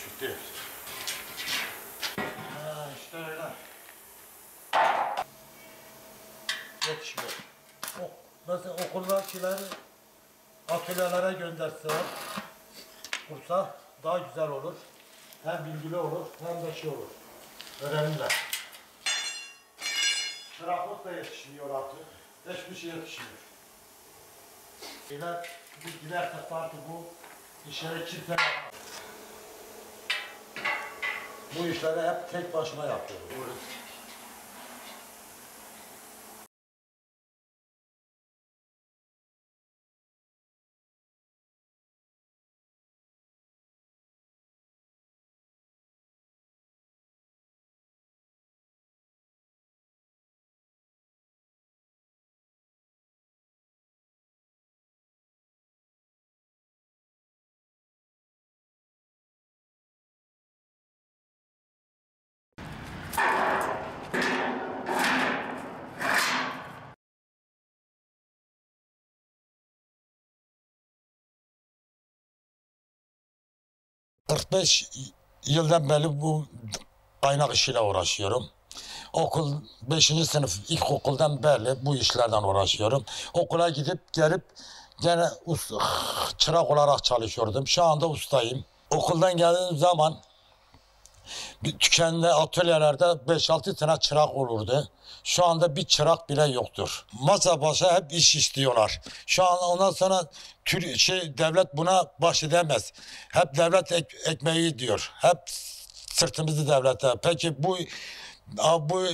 küçük değil. İşte öyle. Yetişmiyor. Mesela okuldakileri atölyelere gönderseler, kursa daha güzel olur. Hem bilgili olur, hem de şey olur. Öğrenirler. Çıraklık da yetişmiyor artık. Hiçbir şey yetişmiyor. Biz gidersek artık bu işleri kimse yapmaz. Bu işleri hep tek başına yapıyoruz. ...45 yıldan beri bu kaynak işiyle uğraşıyorum. 5. sınıf ilkokuldan beri bu işlerden uğraşıyorum. Okula gidip gelip gene çırak olarak çalışıyordum. Şu anda ustayım. Okuldan geldiğim zaman tükenli atölyelerde 5-6 tane çırak olurdu. Şu anda bir çırak bile yoktur. Masa başa hep iş istiyorlar. Şu an ondan sonra devlet buna baş edemez. Hep devlet ekmeği diyor. Hep sırtımızı devlete. Peki bu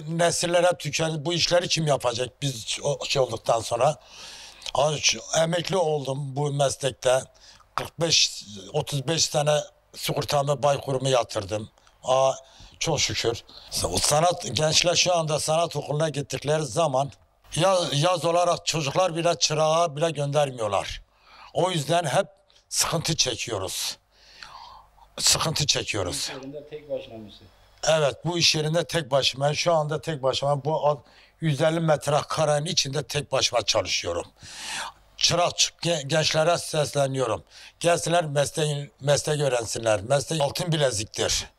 nesiller hep tükendi. Bu işleri kim yapacak biz olduktan sonra? Emekli oldum bu meslekte. 35 sene sigortamı Baykur'umu yatırdım. Çok şükür. Gençler şu anda sanat okuluna gittikleri zaman yaz olarak çocuklar bile çırağa bile göndermiyorlar. O yüzden hep sıkıntı çekiyoruz. Sıkıntı çekiyoruz. İş yerinde tek başına mısın? Evet, bu iş yerinde tek başıma. Şu anda tek başıma bu 150 metrekarenin içinde tek başıma çalışıyorum. Çırak gençlere sesleniyorum. Gelsinler meslek öğrensinler. Meslek altın bileziktir.